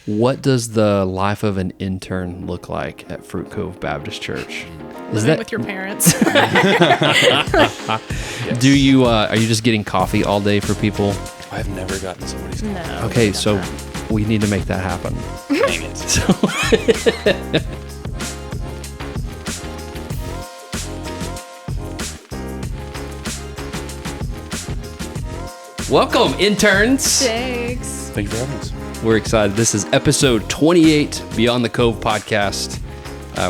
What does the life of an intern look like at Fruit Cove Baptist Church? Living with your parents. Do you are you just getting coffee all day for people? I've never gotten somebody's coffee. No. Okay, so we need to make that happen. Dang it. Welcome, interns. Thanks. Thank you for having us. We're excited. This is episode 28, Beyond the Cove podcast.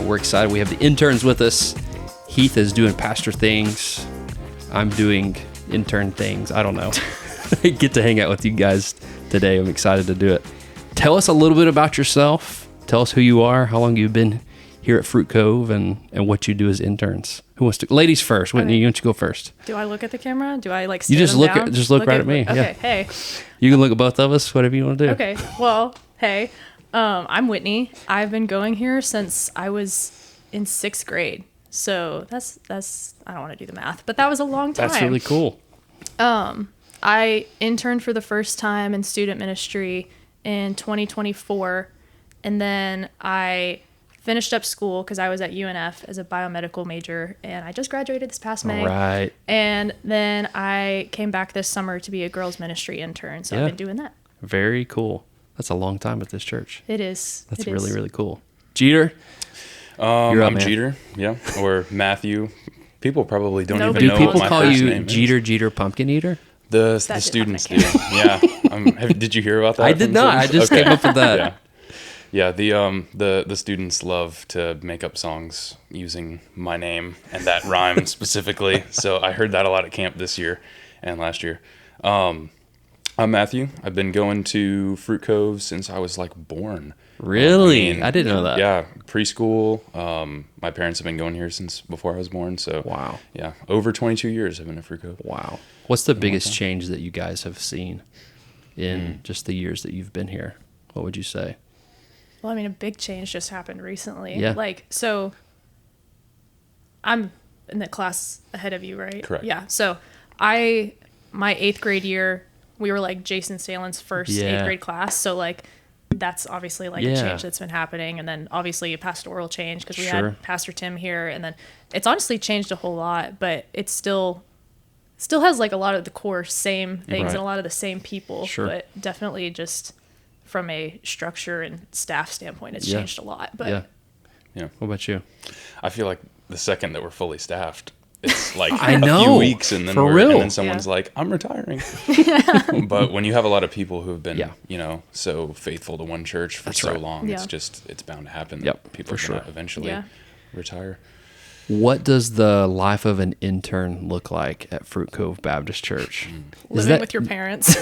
We're excited. We have the interns with us. Heath is doing pastor things. I'm doing intern things. I don't know. I get to hang out with you guys today. I'm excited to do it. Tell us a little bit about yourself. Tell us who you are, how long you've been here at Fruit Cove, and what you do as interns. Who wants to? Ladies first. Whitney, you want to go first? Do I look at the camera? Do I like? You just look. down? Just look right at me. Okay. Yeah. Hey. You can look at both of us. Whatever you want to do. Okay. Well, hey. I'm Whitney. I've been going here since I was in 6th grade. So that's. I don't want to do the math, but that was a long time. That's really cool. I interned for the first time in student ministry in 2024, and then I finished up school because I was at UNF as a biomedical major, and I just graduated this past May. Right. And then I came back this summer to be a girls ministry intern, so I've been doing that. Very cool. That's a long time at this church. It is. That's really, really cool. Jeter? I'm man. Jeter, yeah, or Matthew. People probably don't Nobody even Do know people what my call first you name is. Jeter Pumpkin Eater? The did students do. happen Yeah. Did you hear about that? I did from not. I students? just came up with that. Yeah. The students love to make up songs using my name and that rhyme specifically. So I heard that a lot at camp this year and last year. I'm Matthew. I've been going to Fruit Cove since I was born. Really? I didn't know that. Yeah, preschool. My parents have been going here since before I was born. So Wow. yeah, over 22 years I've been at Fruit Cove. Wow. What's the biggest change that you guys have seen in just the years that you've been here? What would you say? Well, I mean, a big change just happened recently. Yeah. So I'm in the class ahead of you, right? Correct. Yeah. So my 8th grade year, we were Jason Salen's first 8th grade class. So that's obviously a change that's been happening. And then obviously a pastoral change because we had Pastor Tim here. And then it's honestly changed a whole lot, but it still has a lot of the core same things and a lot of the same people. Sure. But definitely just from a structure and staff standpoint, it's changed a lot. But Yeah. What about you? I feel like the second that we're fully staffed, it's I a know, few weeks and then for real. and then someone's like, I'm retiring. But when you have a lot of people who've been, so faithful to one church for so long, it's bound to happen. Yep, People for are gonna sure. eventually retire. What does the life of an intern look like at Fruit Cove Baptist Church? living with your parents.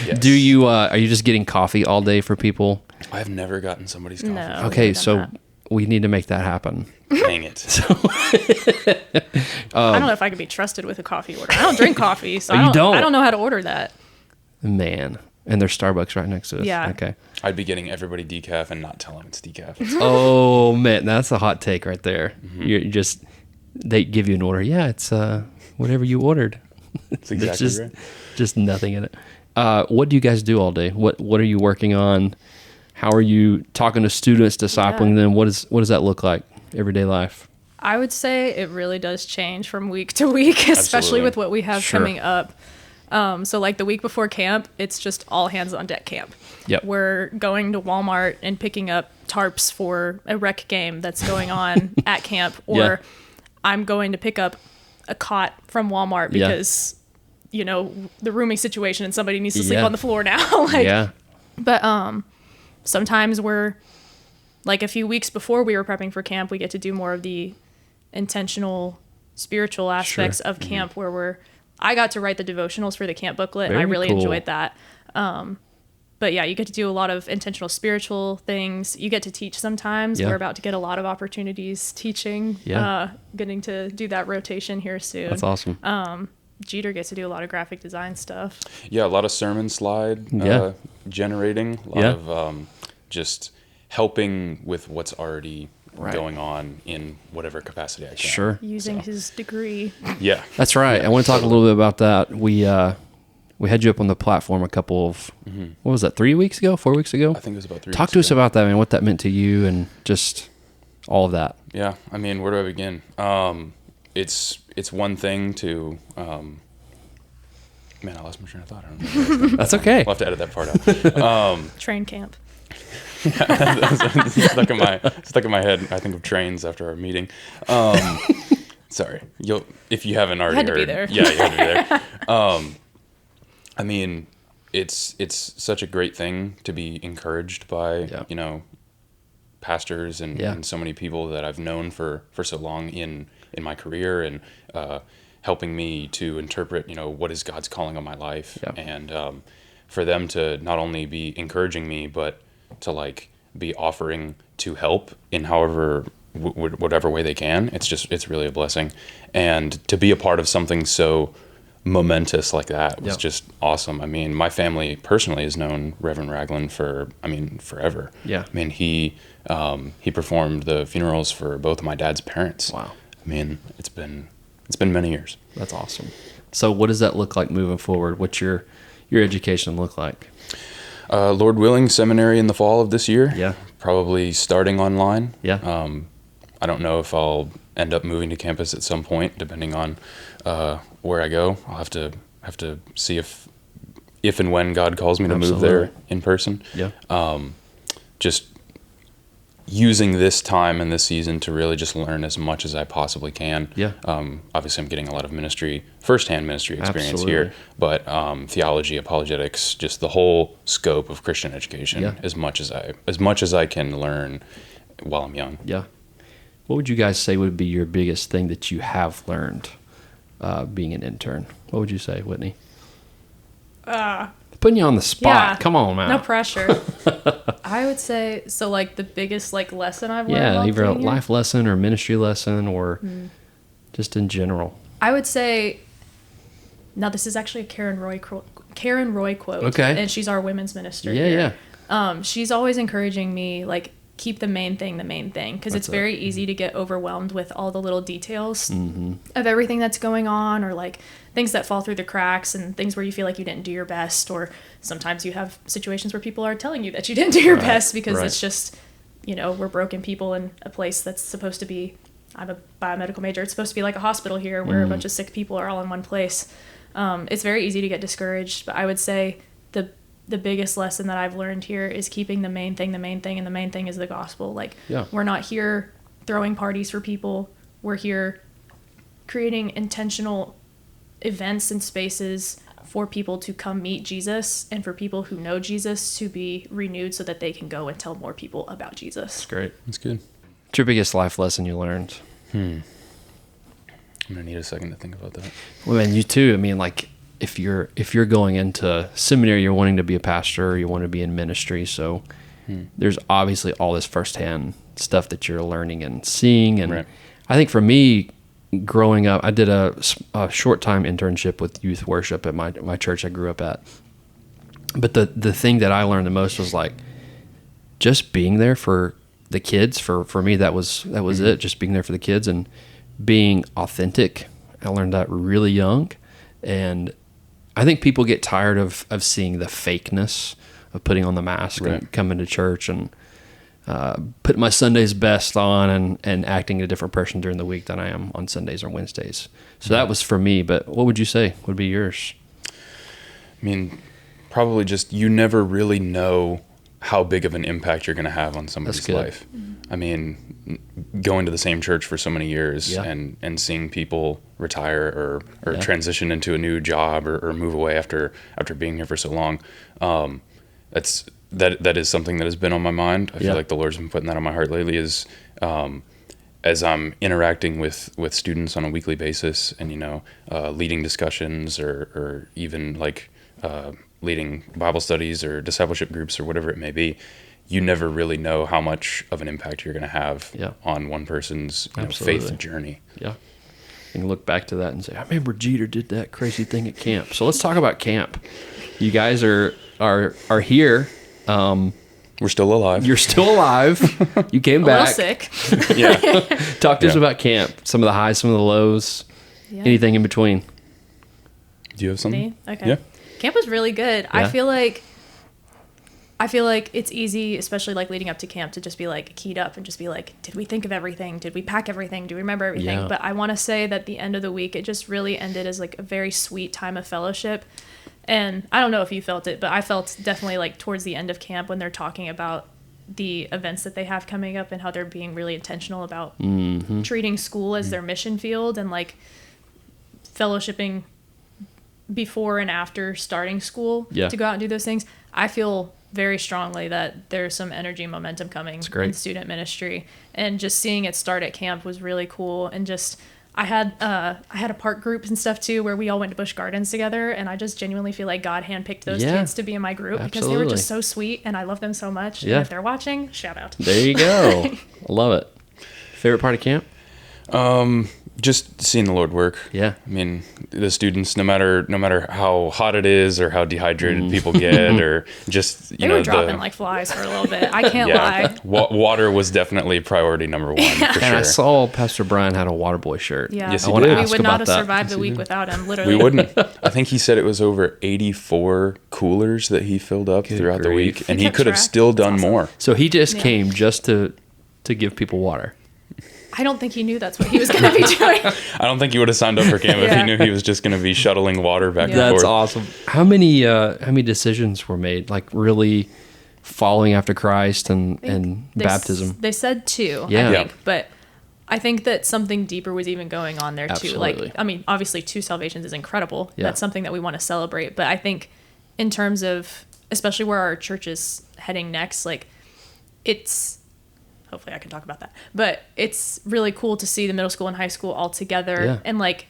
Yes. Do you are you just getting coffee all day for people? I've never gotten somebody's coffee. No. Okay, done so that. we need to make that happen. Dang it. I don't know if I could be trusted with a coffee order. I don't drink coffee, so Oh, you don't? I don't know how to order that. Man. And there's Starbucks right next to us. Yeah. Okay. I'd be getting everybody decaf and not tell them it's decaf. Oh man, that's a hot take right there. Mm-hmm. You just they give you an order. Yeah, it's whatever you ordered. That's There's exactly right. just nothing in it. What do you guys do all day? What are you working on? How are you talking to students, discipling them? What does that look like? Everyday life. I would say it really does change from week to week, especially Absolutely. with what we have Sure. coming up. So the week before camp, it's just all hands on deck camp. Yep. We're going to Walmart and picking up tarps for a rec game that's going on at camp, or I'm going to pick up a cot from Walmart because, the rooming situation and somebody needs to sleep on the floor now. But sometimes we're a few weeks before we were prepping for camp, we get to do more of the intentional spiritual aspects of camp where I got to write the devotionals for the camp booklet, and I Very really cool. enjoyed that. But yeah, you get to do a lot of intentional spiritual things. You get to teach sometimes. Yeah. We're about to get a lot of opportunities teaching. Yeah. Getting to do that rotation here soon. That's awesome. Jeter gets to do a lot of graphic design stuff. Yeah, a lot of sermon slide generating, a lot of just helping with what's already going on in whatever capacity I can. Sure. Using his degree. Yeah. That's right. I want to talk a little bit about that. We we had you up on the platform a couple of, what was that, 3 weeks ago, 4 weeks ago? I think it was about 3 Talk weeks to us ago. about that, man, what that meant to you and just all of that. Yeah, I mean, where do I begin? It's one thing to, man, I lost my train of thought. I don't know. That's okay. We'll have to edit that part out. Train camp. It's stuck in my head. I think of trains after our meeting. Sorry, if you haven't already had to heard. be there. Yeah, you had to be there. I mean, it's such a great thing to be encouraged by, pastors and so many people that I've known for so long in my career, and helping me to interpret, what is God's calling on my life, and for them to not only be encouraging me, but to be offering to help in however whatever way they can. It's really a blessing, and to be a part of something so momentous like that was just awesome. I mean, my family personally has known Reverend Ragland for forever. Yeah. I mean, he performed the funerals for both of my dad's parents. Wow. I mean, it's been many years. That's awesome. So what does that look like moving forward? What's your education look like? Lord willing, seminary in the fall of this year. Yeah. Probably starting online. Yeah. I don't know if I'll end up moving to campus at some point, depending on where I go. I'll have to see if and when God calls me to move there in person. Yeah. Just using this time and this season to really just learn as much as I possibly can. Yeah. Obviously, I'm getting a lot of firsthand ministry experience here, but theology, apologetics, just the whole scope of Christian education, as much as I can learn while I'm young. Yeah. What would you guys say would be your biggest thing that you have learned being an intern? What would you say, Whitney? Putting you on the spot. Yeah, Come on, man. No pressure. I would say, so the biggest lesson I've learned. Yeah, while either a being here? life lesson or ministry lesson or just in general. I would say, now this is actually a Karen Roy quote. Okay. And she's our women's minister. Yeah, here. yeah. She's always encouraging me, keep the main thing, because it's very easy to get overwhelmed with all the little details of everything that's going on, or things that fall through the cracks and things where you feel like you didn't do your best, or sometimes you have situations where people are telling you that you didn't do your best because it's just, we're broken people in a place that's supposed to be, I'm a biomedical major, it's supposed to be like a hospital here where a bunch of sick people are all in one place. It's very easy to get discouraged, but I would say the biggest lesson that I've learned here is keeping the main thing, and the main thing is the gospel. We're not here throwing parties for people. We're here creating intentional events and spaces for people to come meet Jesus, and for people who know Jesus to be renewed so that they can go and tell more people about Jesus. That's great. That's good. What's your biggest life lesson you learned? I'm going to need a second to think about that. Well, and you too. I mean, if you're going into seminary, you're wanting to be a pastor, you want to be in ministry. So there's obviously all this firsthand stuff that you're learning and seeing. And I think for me, growing up, I did a short time internship with youth worship at my church I grew up at. But the thing that I learned the most was just being there for the kids. For me, that was it. Just being there for the kids and being authentic. I learned that really young, and I think people get tired of seeing the fakeness of putting on the mask and coming to church and putting my Sunday's best on and acting a different person during the week than I am on Sundays or Wednesdays. So that was for me, but what would you say would be yours? I mean, probably just you never really know how big of an impact you're going to have on somebody's life. I mean, going to the same church for so many years and seeing people retire or transition into a new job or move away after being here for so long, that is something that has been on my mind. I feel like the Lord's been putting that on my heart lately is as I'm interacting with students on a weekly basis and, leading discussions or even leading Bible studies or discipleship groups or whatever it may be, you never really know how much of an impact you're going to have on one person's faith journey. Yeah. You can look back to that and say, I remember Jeter did that crazy thing at camp. So let's talk about camp. You guys are here. We're still alive. You're still alive. You came back. A little sick. Talk to us about camp. Some of the highs, some of the lows, anything in between. Do you have something? Me? Okay. Yeah. Camp was really good. Yeah. I feel like it's easy, especially like leading up to camp, to just be like keyed up and just be like, did we think of everything? Did we pack everything? Do we remember everything? Yeah. But I want to say that the end of the week, it just really ended as like a very sweet time of fellowship. And I don't know if you felt it, but I felt definitely like towards the end of camp when they're talking about the events that they have coming up and how they're being really intentional about treating school as their mission field and like fellowshipping before and after starting school to go out and do those things. I feel very strongly that there's some energy and momentum coming in student ministry, and just seeing it start at camp was really cool. And just I had a park group and stuff too where we all went to Busch Gardens together, and I just genuinely feel like God handpicked those kids to be in my group because they were just so sweet and I love them so much. And if they're watching, shout out. There you go. I love it. Favorite part of camp? Just seeing the Lord work. Yeah. I mean, the students, no matter how hot it is or how dehydrated people get, or just they were dropping like flies for a little bit. I can't lie. Water was definitely priority number one for sure. And I saw Pastor Brian had a water boy shirt. Yeah. Yes, we would not have survived the week without him. Literally, we wouldn't. I think he said it was over 84 coolers that he filled up throughout the week, and he could have still done more. So he just came just to give people water. I don't think he knew that's what he was going to be doing. I don't think he would have signed up for camp if he knew he was just going to be shuttling water back and forth. That's awesome. How many decisions were made, like really following after Christ and baptism? They said 2, I think, but I think that something deeper was even going on there too. Like, I mean, obviously 2 salvations is incredible. Yeah. That's something that we want to celebrate. But I think in terms of, especially where our church is heading next, like hopefully I can talk about that, but it's really cool to see the middle school and high school all together and like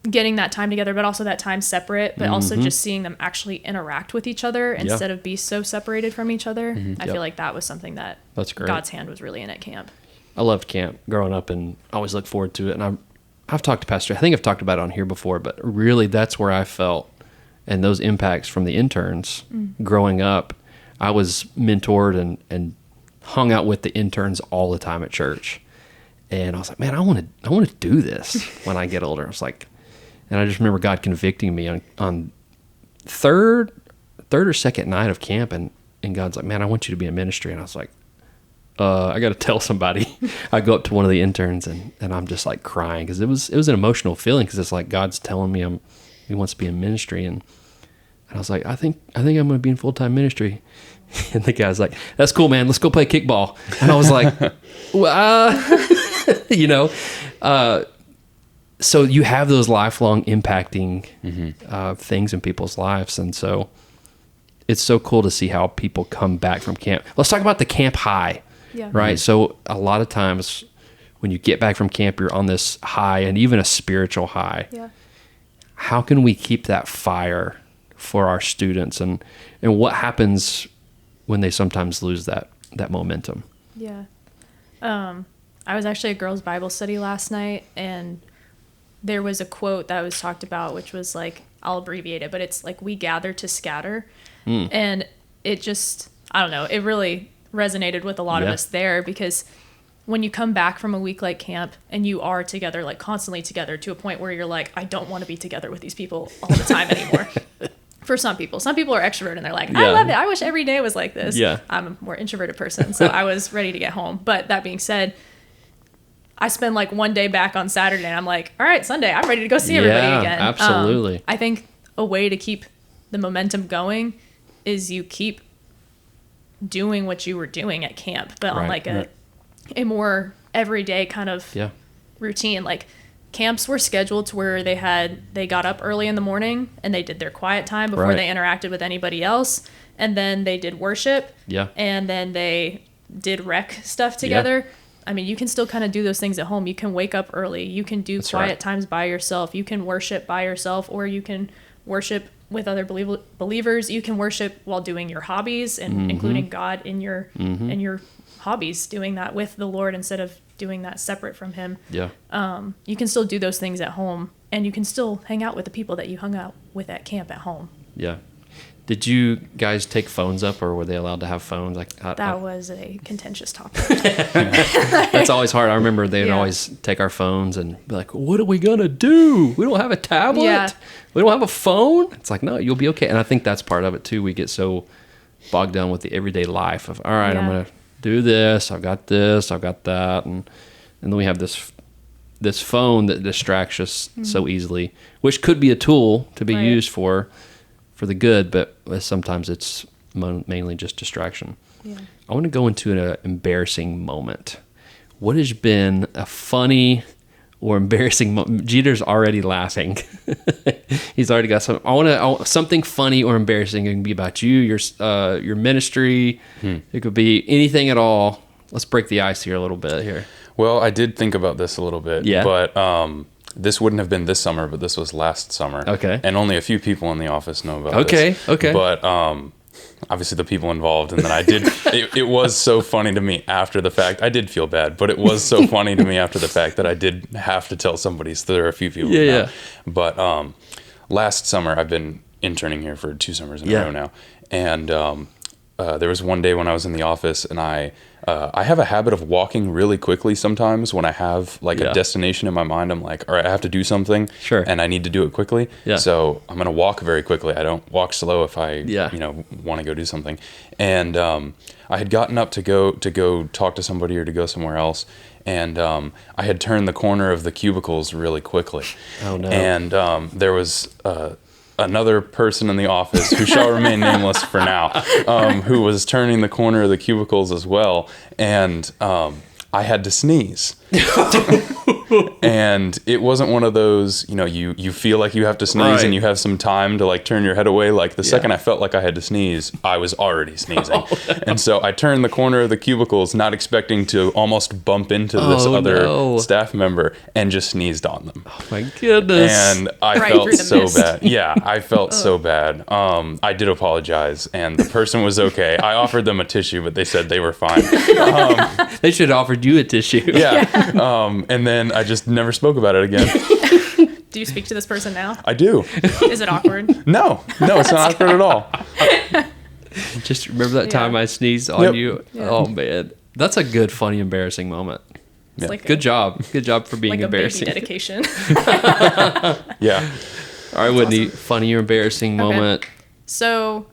getting that time together, but also that time separate, but also just seeing them actually interact with each other instead of be so separated from each other. I feel like that was something that's great. God's hand was really in at camp. I loved camp growing up and always look forward to it. And I've talked to Pastor, I think I've talked about it on here before, but really that's where I felt, and those impacts from the interns growing up, I was mentored and hung out with the interns all the time at church. And I was like, man, I want to do this when I get older. I was like, and I just remember God convicting me on third or second night of camp. And God's like, man, I want you to be in ministry. And I was like, I got to tell somebody. I go up to one of the interns and I'm just like crying. Cause it was an emotional feeling. Cause it's like, God's telling me he wants to be in ministry. And I was like, I think I'm going to be in full-time ministry. And the guy's like, that's cool, man. Let's go play kickball. And I was like, so you have those lifelong impacting things in people's lives. And so it's so cool to see how people come back from camp. Let's talk about the camp high, right? So a lot of times when you get back from camp, you're on this high and even a spiritual high. Yeah. How can we keep that fire for our students, and what happens when they sometimes lose that momentum? Yeah. I was actually at girls' Bible study last night, and there was a quote that was talked about, which was like, I'll abbreviate it, but it's like, we gather to scatter. And it just, I don't know, it really resonated with a lot of us there, because when you come back from a week like camp and you are together, like constantly together, to a point where you're like, I don't want to be together with these people all the time anymore. For some people are extroverted and they're like, I love it. I wish every day was like this. Yeah. I'm a more introverted person, so I was ready to get home. But that being said, I spend like one day back on Saturday and I'm like, all right, Sunday, I'm ready to go see everybody again. Absolutely. I think a way to keep the momentum going is you keep doing what you were doing at camp, but on like a more everyday kind of routine. Like, camps were scheduled to where they got up early in the morning and they did their quiet time before they interacted with anybody else. And then they did worship. Yeah. And then they did rec stuff together. Yeah. I mean, you can still kind of do those things at home. You can wake up early. You can do quiet times by yourself. You can worship by yourself, or you can worship with other believers. You can worship while doing your hobbies and including God in your hobbies, doing that with the Lord instead of doing that separate from him. Yeah. You can still do those things at home, and you can still hang out with the people that you hung out with at camp at home. Yeah. Did you guys take phones up, or were they allowed to have phones? That was a contentious topic. That's always hard. I remember they'd always take our phones and be like, "What are we gonna do? We don't have a tablet. Yeah. We don't have a phone." It's like, no, you'll be okay. And I think that's part of it too. We get so bogged down with the everyday life of, all right, I'm gonna do this. I've got this. I've got that, and then we have this phone that distracts us so easily, which could be a tool to be used for the good, but sometimes it's mainly just distraction. Yeah. I want to go into an embarrassing moment. What has been a funny or embarrassing moment? Jeter's already laughing. He's already got some. I want something funny or embarrassing. It can be about you, your ministry. It could be anything at all. Let's break the ice here a little bit here. Well, I did think about this a little bit, but this wouldn't have been this summer, but this was last summer. Okay. And only a few people in the office know about this. Okay. But obviously the people involved, and then I did, it was so funny to me after the fact. I did feel bad, but it was so funny to me after the fact that I did have to tell somebody, so there are a few people who know. But last summer, I've been interning here for 2 summers in a row now, and there was one day when I was in the office, and I have a habit of walking really quickly sometimes when I have like a destination in my mind. I'm like, all right, I have to do something, and I need to do it quickly. So I'm gonna walk very quickly. I don't walk slow if I want to go do something. And I had gotten up to go talk to somebody or to go somewhere else, and I had turned the corner of the cubicles really quickly. Oh no! And there was another person in the office, who shall remain nameless for now, who was turning the corner of the cubicles as well, and I had to sneeze. And it wasn't one of those, you feel like you have to sneeze and you have some time to like turn your head away. Like the second I felt like I had to sneeze, I was already sneezing. And so I turned the corner of the cubicles, not expecting to almost bump into this other staff member, and just sneezed on them. Oh my goodness. And I felt so bad. Yeah, I felt so bad. I did apologize, and the person was okay. I offered them a tissue, but they said they were fine. They should have offered you a tissue. And then I just never spoke about it again. Do you speak to this person now? I do. Is it awkward? No, it's not awkward at all. Just remember that time I sneezed on you. Yeah. Oh man, that's a good, funny, embarrassing moment. It's like good job for being like embarrassing. A baby dedication. Yeah. All right, Whitney, awesome. Funny or embarrassing moment. So,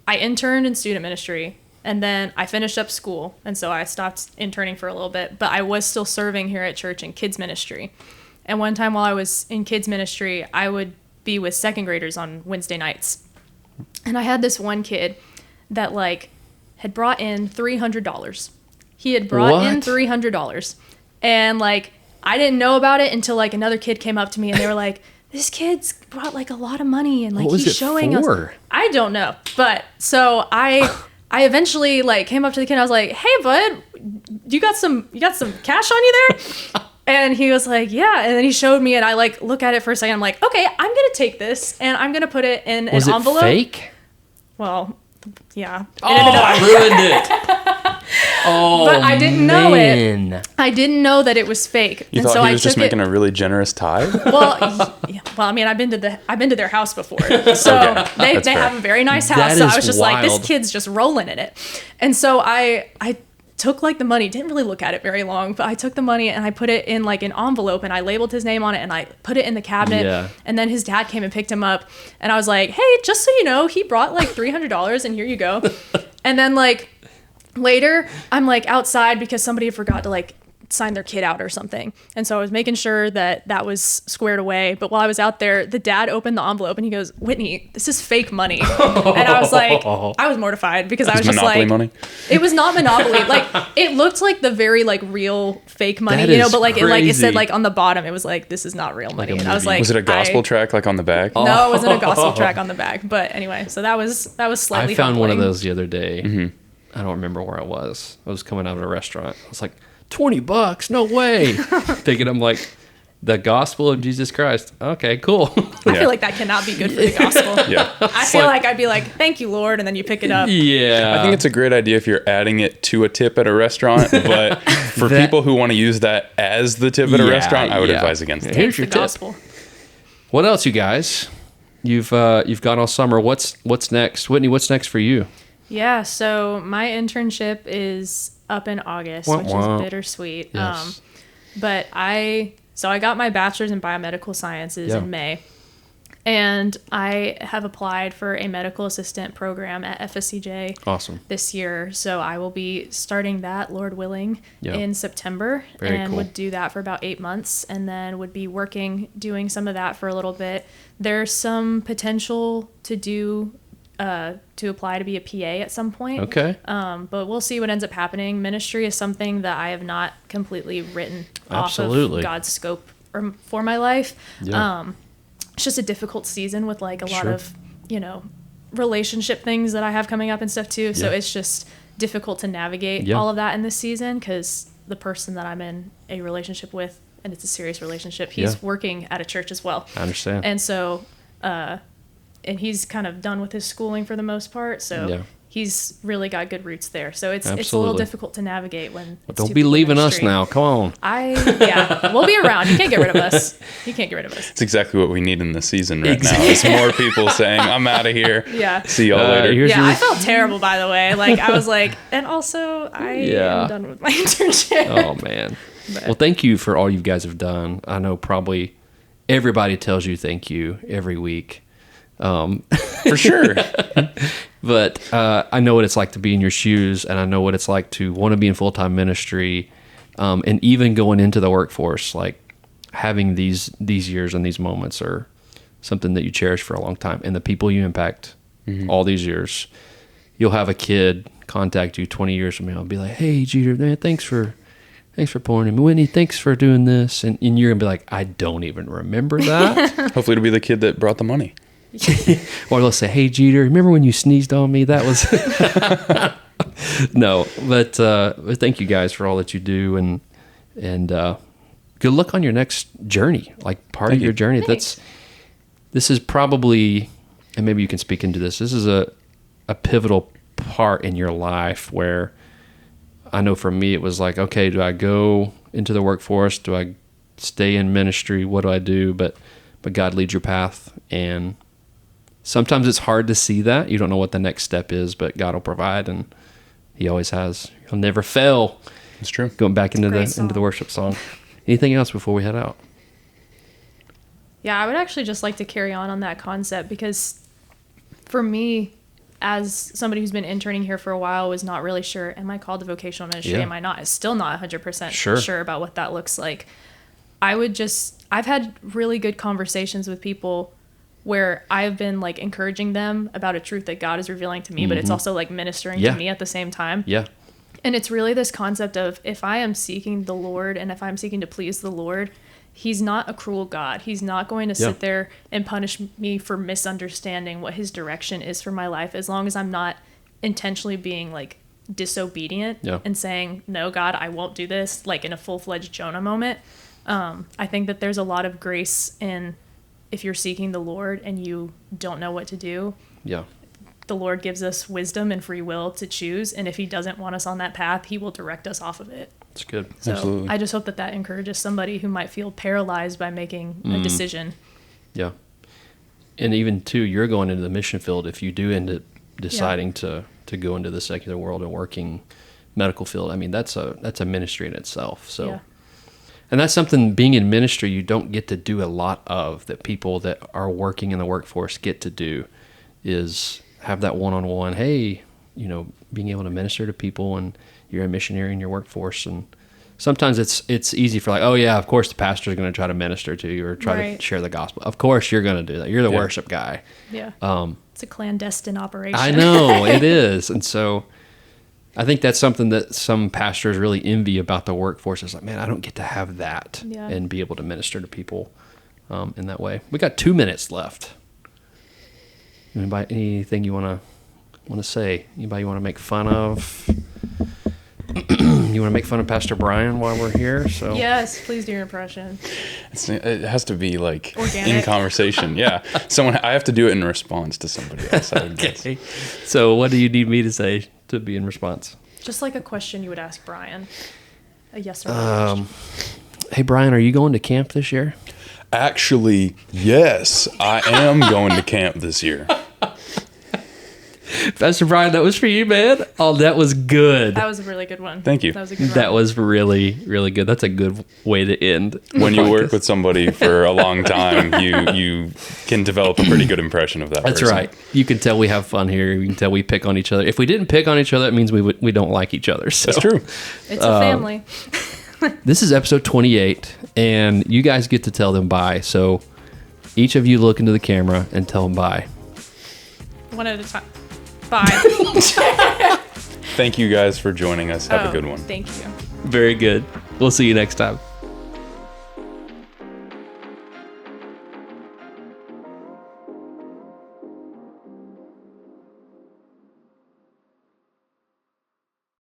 I interned in student ministry. And then I finished up school, and so I stopped interning for a little bit, but I was still serving here at church in kids ministry. And one time while I was in kids ministry, I would be with second graders on Wednesday nights. And I had this one kid that had brought in $300. He had brought in $300. And I didn't know about it until another kid came up to me and they were like, this kid's brought a lot of money and he's showing us. I don't know. But so I eventually came up to the kid and I was like, hey bud, you got some cash on you there? And he was like, yeah. And then he showed me and I look at it for a second. I'm like, okay, I'm going to take this and I'm going to put it in an envelope. Was it fake? Well, yeah. I ruined it. Oh, but I didn't know it. I didn't know that it was fake. You thought he was just making a really generous tithe? Well, I mean, I've been to their house before, so they have a very nice house. So I was just like, this kid's just rolling in it. And so I took the money, didn't really look at it very long, but I took the money and I put it in an envelope and I labeled his name on it and I put it in the cabinet. Yeah. And then his dad came and picked him up and I was like, hey, just so you know, he brought $300 and here you go. And then later, I'm outside because somebody forgot to sign their kid out or something. And so I was making sure that was squared away. But while I was out there, the dad opened the envelope and he goes, Whitney, this is fake money. And I was I was mortified because I was just Monopoly money? It was not Monopoly. It looked like the very real fake money, but it said on the bottom, it was this is not real money. And I was was it a gospel track on the back? No, it wasn't a gospel track on the back. But anyway, so that was slightly I found humbling. one of those the other day. Mm-hmm. I don't remember where I was. I was coming out of a restaurant. I was like, $20? No way. Thinking I'm the gospel of Jesus Christ. Okay, cool. I feel that cannot be good for the gospel. Yeah. I feel I'd be thank you, Lord, and then you pick it up. Yeah. I think it's a great idea if you're adding it to a tip at a restaurant, but for people who want to use that as the tip at a restaurant, I would advise against it. Here's your tip. Gospel. What else, you guys? You've gone all summer. What's next? Whitney, what's next for you? Yeah, so my internship is up in August, which is bittersweet. Yes. But I got my bachelor's in biomedical sciences in May. And I have applied for a medical assistant program at FSCJ this year. So I will be starting that, Lord willing, in September. Very and cool. would do that for about 8 months and then would be doing some of that for a little bit. There's some potential to apply to be a PA at some point. Okay. But we'll see what ends up happening. Ministry is something that I have not completely written off Absolutely. of God's scope for my life. Yeah. It's just a difficult season with like a lot of, relationship things that I have coming up and stuff too. So it's just difficult to navigate all of that in this season because the person that I'm in a relationship with, and it's a serious relationship, he's working at a church as well. I understand. And so, and he's kind of done with his schooling for the most part. So he's really got good roots there. So it's a little difficult to navigate when it's Don't two be people leaving in the us street. now. Come on. We'll be around. You can't get rid of us. It's exactly what we need in this season right now. It's more people saying, I'm out of here. Yeah. See y'all later. I felt terrible, by the way. Like, I was like, and also, I am done with my internship. Oh, man. Well, thank you for all you guys have done. I know probably everybody tells you thank you every week. For sure. But I know what it's like to be in your shoes, and I know what it's like to want to be in full-time ministry, and even going into the workforce. Like having these years and these moments are something that you cherish for a long time. And the people you impact all these years, you'll have a kid contact you 20 years from now and be like, "Hey, Jeter, man, thanks for pouring in. Whitney, thanks for doing this." And you're going to be like, "I don't even remember that." Hopefully it'll be the kid that brought the money. Or they'll say, "Hey, Jeter, remember when you sneezed on me? That was..." No, but thank you guys for all that you do, and good luck on your next journey. Like part of your journey. Thanks. This is probably, and maybe you can speak into this. This is a pivotal part in your life where I know for me it was like, okay, do I go into the workforce? Do I stay in ministry? What do I do? But God leads your path, and sometimes it's hard to see that. You don't know what the next step is, but God will provide, and He always has. He'll never fail. It's true. Going back into the worship song. Anything else before we head out? Yeah, I would actually just like to carry on that concept because for me, as somebody who's been interning here for a while, was not really sure, am I called to vocational ministry? Am I not? I'm still not 100% sure about what that looks like. I've had really good conversations with people where I've been like encouraging them about a truth that God is revealing to me, but it's also like ministering to me at the same time. Yeah. And it's really this concept of if I am seeking the Lord and if I'm seeking to please the Lord, He's not a cruel God. He's not going to sit there and punish me for misunderstanding what His direction is for my life, as long as I'm not intentionally being like disobedient and saying, "No, God, I won't do this," like in a full-fledged Jonah moment. I think that there's a lot of grace in if you're seeking the Lord and you don't know what to do. Yeah. The Lord gives us wisdom and free will to choose, and if He doesn't want us on that path, He will direct us off of it. That's good. So Absolutely. I just hope that encourages somebody who might feel paralyzed by making a decision. Yeah. And even too, you're going into the mission field if you do end up deciding to go into the secular world and working medical field. I mean, that's a ministry in itself. So, and that's something, being in ministry, you don't get to do a lot of, that people that are working in the workforce get to do, is have that one-on-one, hey, being able to minister to people, and you're a missionary in your workforce. And sometimes it's easy for like, oh yeah, of course the pastor is going to try to minister to you or try to share the gospel. Of course you're going to do that. You're the worship guy. Yeah. It's a clandestine operation. I know it is. And so I think that's something that some pastors really envy about the workforce. Is like, man, I don't get to have that and be able to minister to people in that way. We got 2 minutes left. Anybody, anything you want to say? Anybody you want to make fun of? You want to make fun of Pastor Brian while we're here? So yes, please do your impression. It has to be like organic. In conversation. Yeah, I have to do it in response to somebody else. Okay. So what do you need me to say to be in response? Just like a question you would ask Brian. A yes or no question. Hey Brian, are you going to camp this year? Actually, yes, I am going to camp this year. Pastor Brian, that was for you, man. Oh, that was good. That was a really good one. Thank you. That was a good one. That was really, really good. That's a good way to end. When you work with somebody for a long time, you can develop a pretty good impression of that That's person. right. You can tell we have fun here. You can tell we pick on each other. If we didn't pick on each other, it means we don't like each other. So. That's true. It's a family. This is episode 28, and you guys get to tell them bye. So each of you look into the camera and tell them bye. One at a time. Bye. Thank you guys for joining us. Have a good one. Thank you. Very good. We'll see you next time.